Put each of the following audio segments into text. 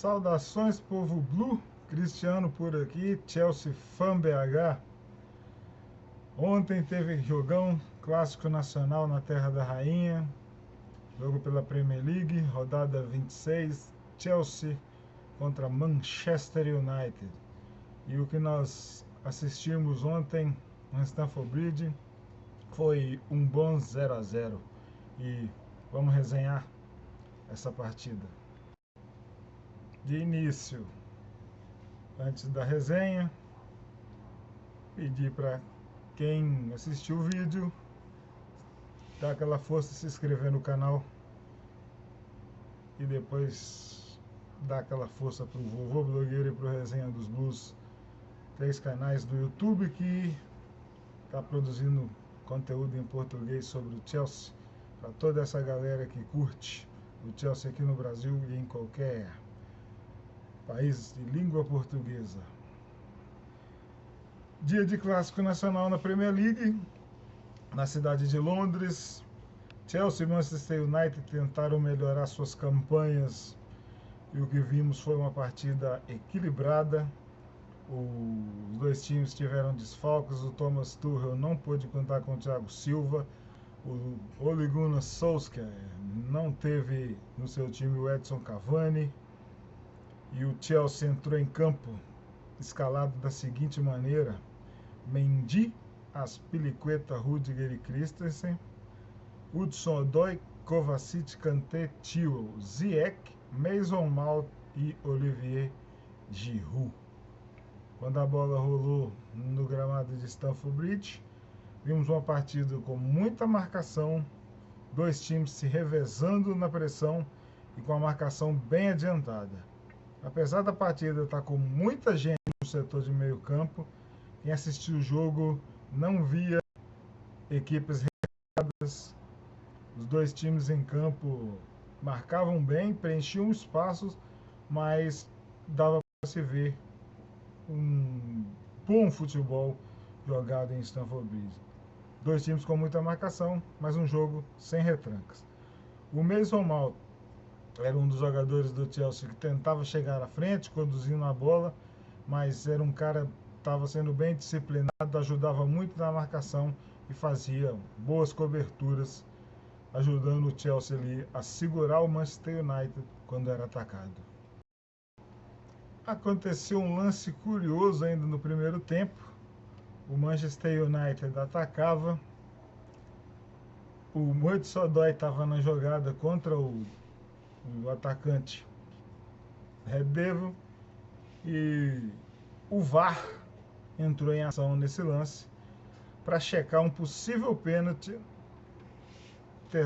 Saudações, povo Blue, Cristiano por aqui, Chelsea Fan BH. Ontem teve jogão clássico nacional na Terra da Rainha, jogo pela Premier League, rodada 26, Chelsea contra Manchester United. E o que nós assistimos ontem no Stamford Bridge foi um bom 0 a 0. E vamos resenhar essa partida. De início, antes da resenha, pedir para quem assistiu o vídeo dar aquela força, se inscrever no canal e depois dar aquela força para o Vovô Blogueiro e para o Resenha dos Blues, 3 canais do YouTube que está produzindo conteúdo em português sobre o Chelsea para toda essa galera que curte o Chelsea aqui no Brasil e em qualquer país de língua portuguesa. Dia de clássico nacional na Premier League, na cidade de Londres. Chelsea e Manchester United tentaram melhorar suas campanhas e o que vimos foi uma partida equilibrada. Os dois times tiveram desfalques, o Thomas Tuchel não pôde contar com o Thiago Silva, o Ole Gunnar Solskjaer não teve no seu time o Edson Cavani e o Chelsea entrou em campo escalado da seguinte maneira: Mendy, Azpilicueta, Rudiger e Christensen, Hudson-Odoi, Kovacic, Kanté, Chilwell, Ziyech, Mason Mount e Olivier Giroud. Quando a bola rolou no gramado de Stamford Bridge, vimos uma partida com muita marcação, dois times se revezando na pressão e com a marcação bem adiantada. Apesar da partida estar com muita gente no setor de meio campo, quem assistiu o jogo não via equipes regadas. Os dois times em campo marcavam bem, preenchiam espaços, mas dava para se ver um bom futebol jogado em Stamford Bridge. Dois times com muita marcação, mas um jogo sem retrancas. O Mason Mount era um dos jogadores do Chelsea que tentava chegar à frente, conduzindo a bola, mas era um cara que estava sendo bem disciplinado, ajudava muito na marcação e fazia boas coberturas, ajudando o Chelsea ali a segurar o Manchester United quando era atacado. Aconteceu um lance curioso ainda no primeiro tempo. O Manchester United atacava, o Hudson-Odoi estava na jogada contra o atacante Red Devil e o VAR entrou em ação nesse lance para checar um possível pênalti,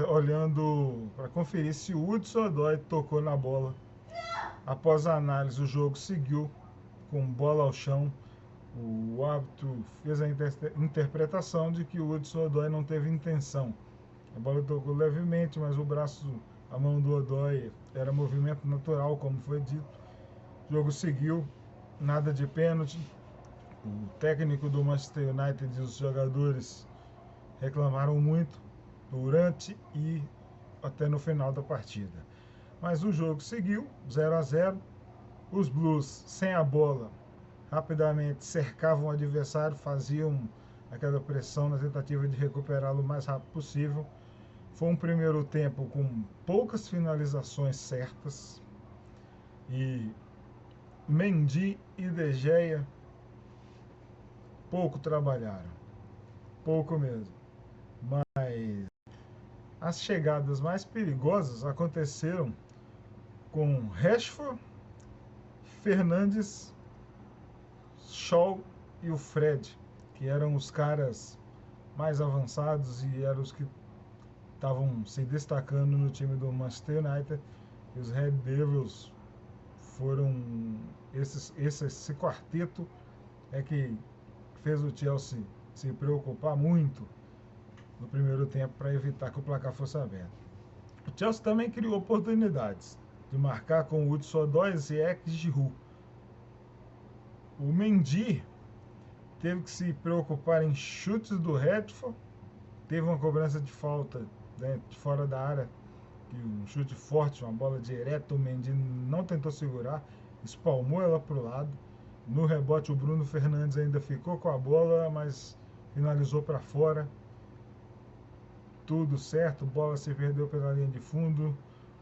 olhando para conferir se o Hudson-Odoi tocou na bola. Após a análise, o jogo seguiu com bola ao chão. O árbitro fez a interpretação de que o Hudson-Odoi não teve intenção. A bola tocou levemente, mas o braço, a mão do Odoi era movimento natural, como foi dito. O jogo seguiu, nada de pênalti. O técnico do Manchester United e os jogadores reclamaram muito durante e até no final da partida. Mas o jogo seguiu, 0 a 0. Os Blues, sem a bola, rapidamente cercavam o adversário, faziam aquela pressão na tentativa de recuperá-lo o mais rápido possível. Foi um primeiro tempo com poucas finalizações certas e Mendy e De Gea pouco trabalharam, pouco mesmo. Mas as chegadas mais perigosas aconteceram com Rashford, Fernandes, Shaw e o Fred, que eram os caras mais avançados e eram os que estavam se destacando no time do Manchester United. E os Red Devils foram esse quarteto é que fez o Chelsea se preocupar muito no primeiro tempo para evitar que o placar fosse aberto. O Chelsea também criou oportunidades de marcar com o Hudson-Odoi, Ziyech e Giroud. O Mendy teve que se preocupar em chutes do Rashford, teve uma cobrança de falta, né, de fora da área que um chute forte, uma bola direta, o Mendy não tentou segurar, espalmou ela para o lado. No rebote o Bruno Fernandes ainda ficou com a bola, mas finalizou para fora. Tudo certo, bola se perdeu pela linha de fundo,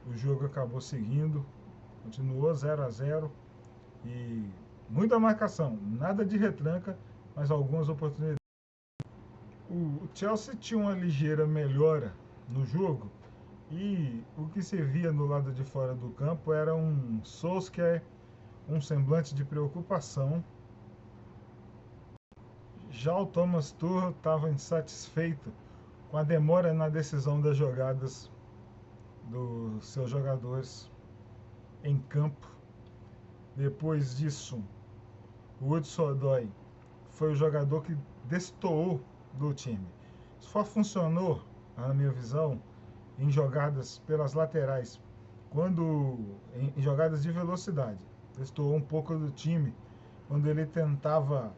o jogo acabou seguindo, continuou 0-0 e muita marcação, nada de retranca, mas algumas oportunidades. O Chelsea tinha uma ligeira melhora no jogo e o que se via no lado de fora do campo era um Solskjaer, um semblante de preocupação. Já o Thomas Tuchel estava insatisfeito com a demora na decisão das jogadas dos seus jogadores em campo. Depois disso, o Hudson-Odoi foi o jogador que destoou do time. Só funcionou, na minha visão, em jogadas pelas laterais, quando em jogadas de velocidade. Destoou um pouco do time, quando ele tentava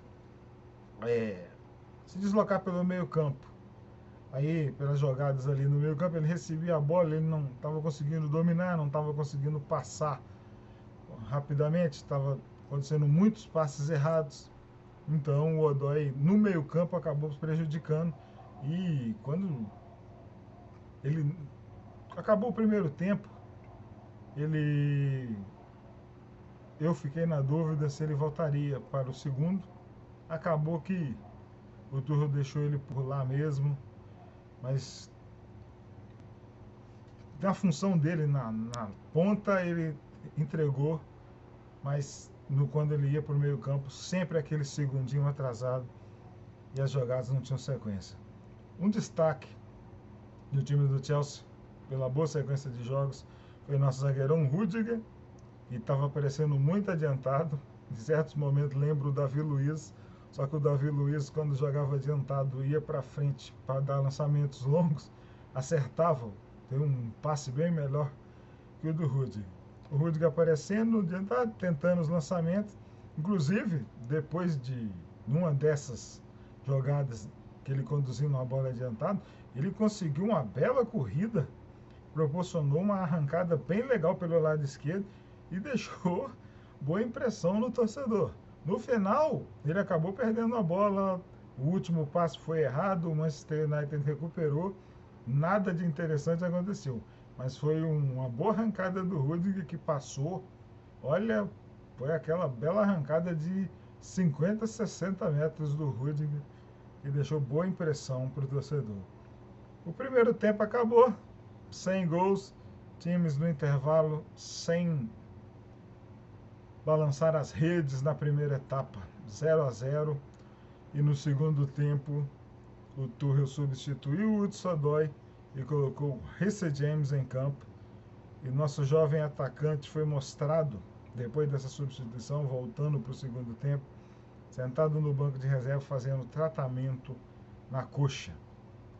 se deslocar pelo meio campo. Aí, pelas jogadas ali no meio campo, ele recebia a bola, ele não estava conseguindo dominar, não estava conseguindo passar rapidamente, estava acontecendo muitos passes errados. Então o Odoi no meio campo acabou prejudicando. E quando ele acabou o primeiro tempo, eu fiquei na dúvida se ele voltaria para o segundo. Acabou que o Tuchel deixou ele por lá mesmo, mas na função dele na ponta ele entregou, mas quando ele ia para o meio campo, sempre aquele segundinho atrasado e as jogadas não tinham sequência. Um destaque do time do Chelsea, pela boa sequência de jogos, foi nosso zagueirão Rudiger, que estava parecendo muito adiantado. Em certos momentos lembro o Davi Luiz, só que o Davi Luiz, quando jogava adiantado, ia para frente para dar lançamentos longos, acertava, tem um passe bem melhor que o do Rudiger. O Rudiger aparecendo adiantado, tentando os lançamentos, inclusive depois de uma dessas jogadas que ele conduziu numa bola adiantada, ele conseguiu uma bela corrida, proporcionou uma arrancada bem legal pelo lado esquerdo e deixou boa impressão no torcedor. No final, ele acabou perdendo a bola, o último passo foi errado, o Manchester United recuperou, nada de interessante aconteceu. Mas foi uma boa arrancada do Rudiger que passou. Olha, foi aquela bela arrancada de 50, 60 metros do Rudiger que deixou boa impressão para o torcedor. O primeiro tempo acabou, sem gols, times no intervalo sem balançar as redes na primeira etapa, 0-0. E no segundo tempo, o Tuchel substituiu o Hudson-Odoi e colocou Reece James em campo. E nosso jovem atacante foi mostrado, depois dessa substituição, voltando para o segundo tempo, sentado no banco de reserva fazendo tratamento na coxa.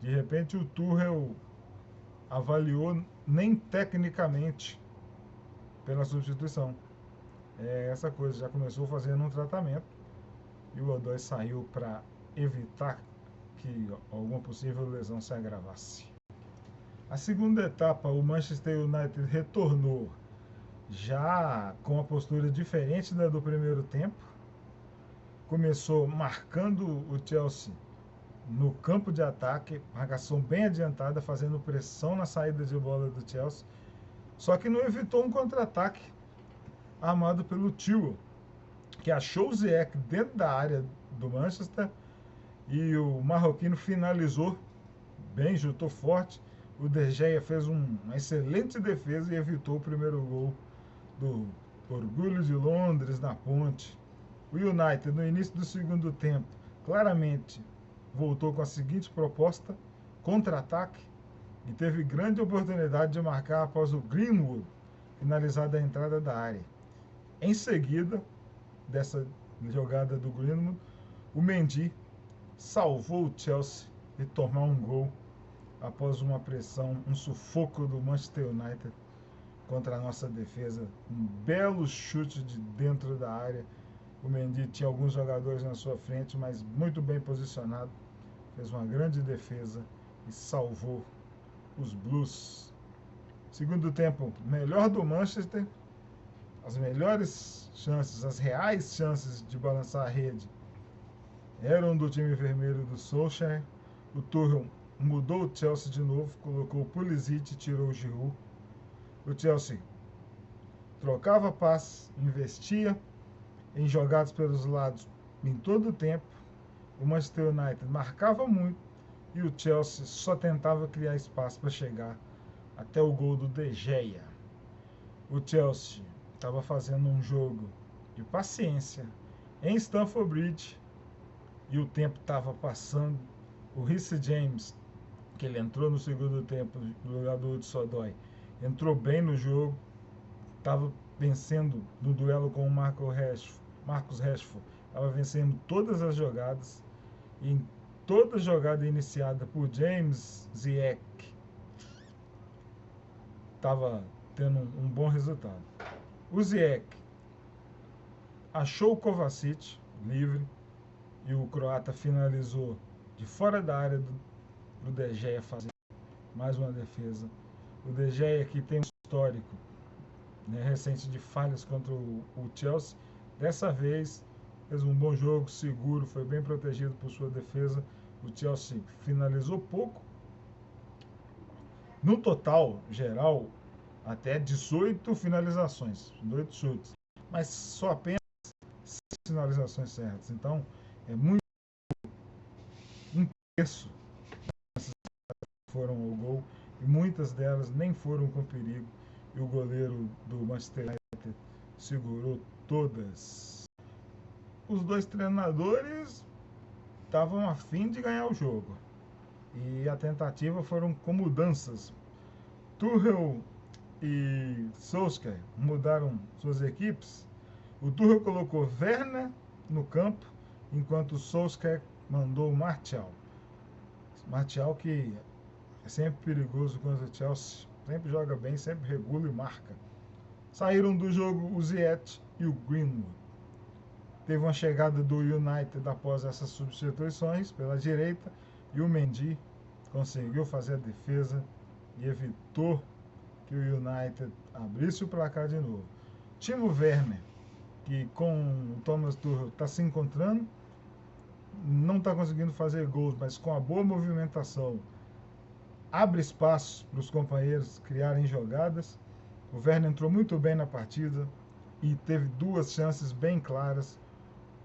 De repente o Tuchel avaliou nem tecnicamente pela substituição. Essa coisa, já começou fazendo um tratamento e o Odoi saiu para evitar que alguma possível lesão se agravasse. A segunda etapa, o Manchester United retornou já com uma postura diferente da do primeiro tempo. Começou marcando o Chelsea no campo de ataque, marcação bem adiantada, fazendo pressão na saída de bola do Chelsea. Só que não evitou um contra-ataque armado pelo Chilwell, que achou o Ziyech dentro da área do Manchester e o marroquino finalizou bem, chutou forte. O De Gea fez uma excelente defesa e evitou o primeiro gol do Orgulho de Londres na Ponte. O United, no início do segundo tempo, claramente voltou com a seguinte proposta: contra-ataque, e teve grande oportunidade de marcar após o Greenwood finalizar da entrada da área. Em seguida dessa jogada do Greenwood, o Mendy salvou o Chelsea de tomar um gol após uma pressão, um sufoco do Manchester United contra a nossa defesa. Um belo chute de dentro da área. O Mendy tinha alguns jogadores na sua frente, mas muito bem posicionado. Fez uma grande defesa e salvou os Blues. Segundo tempo, melhor do Manchester. As melhores chances, as reais chances de balançar a rede eram do time vermelho do Solskjaer. O Tuchel mudou o Chelsea de novo, colocou o Pulisic e tirou o Giroud. O Chelsea trocava passes, investia em jogadas pelos lados em todo o tempo. O Manchester United marcava muito e o Chelsea só tentava criar espaço para chegar até o gol do De Gea. O Chelsea estava fazendo um jogo de paciência em Stamford Bridge e o tempo estava passando. O Reece James, que ele entrou no segundo tempo no lugar do Hudson-Odoi, entrou bem no jogo, estava vencendo no duelo com o Marcus Rashford, estava vencendo todas as jogadas, e em toda jogada iniciada por James Ziyech estava tendo um bom resultado. O Ziyech achou o Kovacic livre e o croata finalizou de fora da área do De Gea, fazendo mais uma defesa. O De Gea, que tem um histórico, né, recente de falhas contra o Chelsea, dessa vez fez um bom jogo, seguro, foi bem protegido por sua defesa. O Chelsea finalizou pouco. No total, geral, até 18 finalizações, 18 chutes, mas só apenas 6 finalizações certas. Então, é muito um terço foram ao gol e muitas delas nem foram com perigo. E o goleiro do Manchester United segurou todas. Os dois treinadores estavam a fim de ganhar o jogo e a tentativa foram com mudanças. Tuchel e Solskjaer mudaram suas equipes. O Tuchel colocou Werner no campo, enquanto o Solskjaer mandou o Martial. Martial, que é sempre perigoso contra o Chelsea, sempre joga bem, sempre regula e marca. Saíram do jogo o Ziyech e o Greenwood. Teve uma chegada do United após essas substituições pela direita e o Mendy conseguiu fazer a defesa e evitou que o United abrisse o placar de novo. Timo Werner, que com o Thomas Tuchel está se encontrando, não está conseguindo fazer gols, mas com a boa movimentação abre espaço para os companheiros criarem jogadas. O Werner entrou muito bem na partida e teve duas chances bem claras.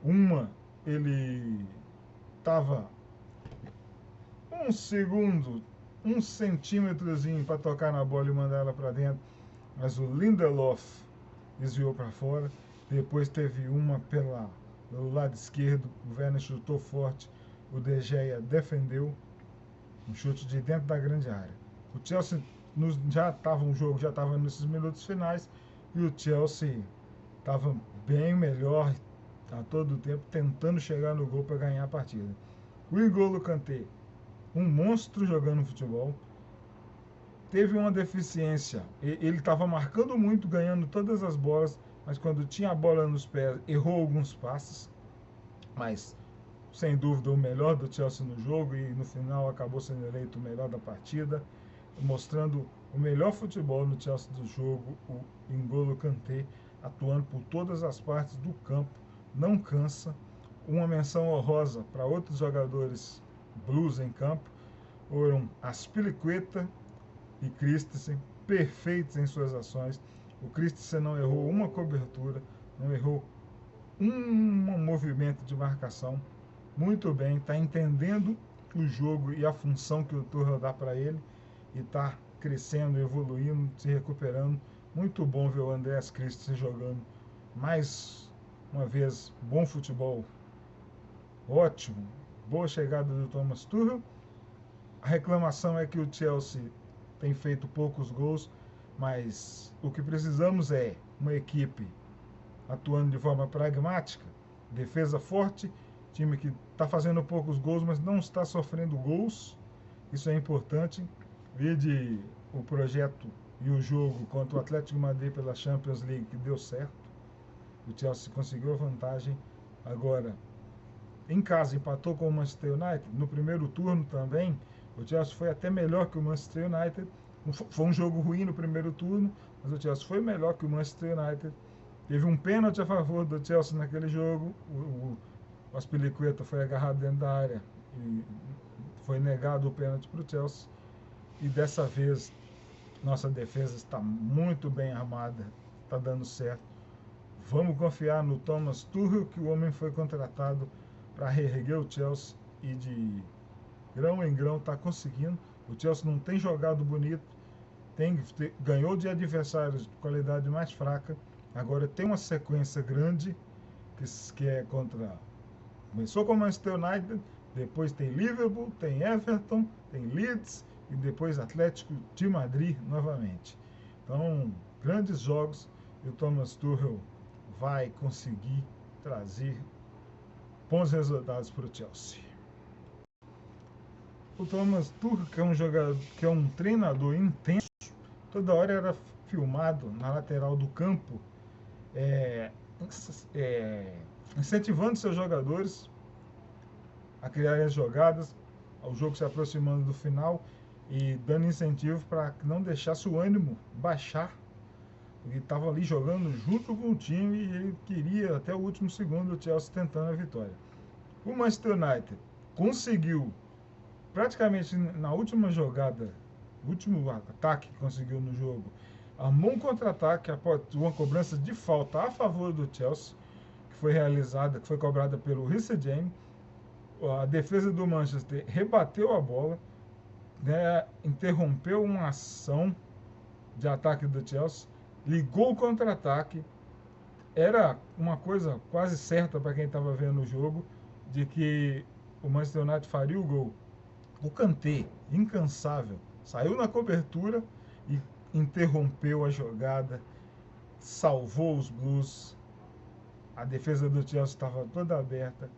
Uma, ele estava um centímetrozinho para tocar na bola e mandar ela para dentro, mas o Lindelof desviou para fora. Depois teve uma pelo lado esquerdo, o Werner chutou forte, o De Gea defendeu, um chute de dentro da grande área. O Chelsea o jogo já estava nesses minutos finais e o Chelsea estava bem melhor a todo tempo, tentando chegar no gol para ganhar a partida. O N'Golo Kanté, um monstro jogando futebol, teve uma deficiência. Ele estava marcando muito, ganhando todas as bolas, mas quando tinha a bola nos pés, errou alguns passes. Mas, sem dúvida, o melhor do Chelsea no jogo e no final acabou sendo eleito o melhor da partida, mostrando o melhor futebol no Chelsea do jogo, o N'Golo Kanté, atuando por todas as partes do campo, não cansa. Uma menção honrosa para outros jogadores blues em campo foram Azpilicueta e Christensen, perfeitos em suas ações. O Christensen não errou uma cobertura, não errou um movimento de marcação. Muito bem, está entendendo o jogo e a função que o Tuchel dá para ele e está crescendo, evoluindo, se recuperando. Muito bom ver o Andreas Christensen jogando mais uma vez bom futebol, ótimo, boa chegada do Thomas Tuchel. A reclamação é que o Chelsea tem feito poucos gols, mas o que precisamos é uma equipe atuando de forma pragmática, defesa forte, time que está fazendo poucos gols, mas não está sofrendo gols. Isso é importante. Vide o projeto e o jogo contra o Atlético de Madrid pela Champions League, que deu certo. O Chelsea conseguiu a vantagem. Agora, em casa, empatou com o Manchester United. No primeiro turno também, o Chelsea foi até melhor que o Manchester United, Foi um jogo ruim no primeiro turno, mas o Chelsea foi melhor que o Manchester United. Teve um pênalti a favor do Chelsea naquele jogo. O Azpilicueta foi agarrado dentro da área e foi negado o pênalti para o Chelsea. E dessa vez, nossa defesa está muito bem armada, está dando certo. Vamos confiar no Thomas Tuchel, que o homem foi contratado para reerguer o Chelsea e de grão em grão está conseguindo. O Chelsea não tem jogado bonito, ganhou de adversários de qualidade mais fraca. Agora tem uma sequência grande que é contra... Começou com o Manchester United, depois tem Liverpool, tem Everton, tem Leeds e depois Atlético de Madrid novamente. Então, grandes jogos e o Thomas Tuchel vai conseguir trazer bons resultados para o Chelsea. O Thomas Tuchel, que é um treinador intenso, toda hora era filmado na lateral do campo, incentivando seus jogadores a criarem as jogadas, o jogo se aproximando do final e dando incentivo para não deixasse o ânimo baixar. Ele estava ali jogando junto com o time e ele queria até o último segundo o Chelsea tentando a vitória. O Manchester United conseguiu, praticamente na última jogada, o último ataque que conseguiu no jogo, armou um contra-ataque após uma cobrança de falta a favor do Chelsea, que foi realizada, que foi cobrada pelo Reece James. A defesa do Manchester rebateu a bola, né, interrompeu uma ação de ataque do Chelsea, ligou o contra-ataque. Era uma coisa quase certa para quem estava vendo o jogo, de que o Manchester United faria o gol. O Kanté, incansável, saiu na cobertura e interrompeu a jogada, salvou os Blues. A defesa do Chelsea estava toda aberta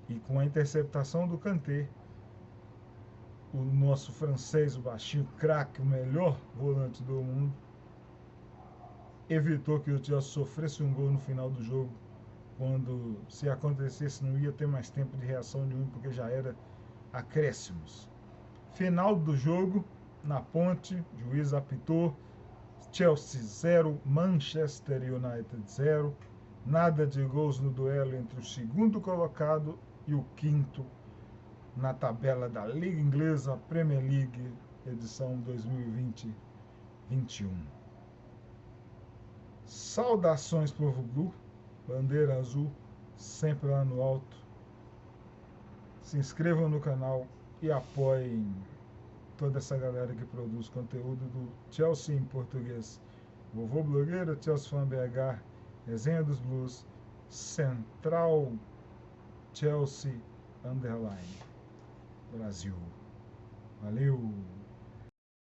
e com a interceptação do Kanté, o nosso francês, o baixinho craque, o melhor volante do mundo, evitou que o Chelsea sofresse um gol no final do jogo, quando, se acontecesse, não ia ter mais tempo de reação nenhum, porque já era acréscimos. Final do jogo, na Ponte, juiz apitou, Chelsea 0, Manchester United 0, nada de gols no duelo entre o segundo colocado e o quinto na tabela da Liga Inglesa Premier League, edição 2020-21. Saudações, povo blue, bandeira azul, sempre lá no alto. Se inscrevam no canal e apoiem toda essa galera que produz conteúdo do Chelsea em português. Vovô Blogueira, Chelsea Fan BH, Resenha dos Blues, Central Chelsea _ Brasil. Valeu!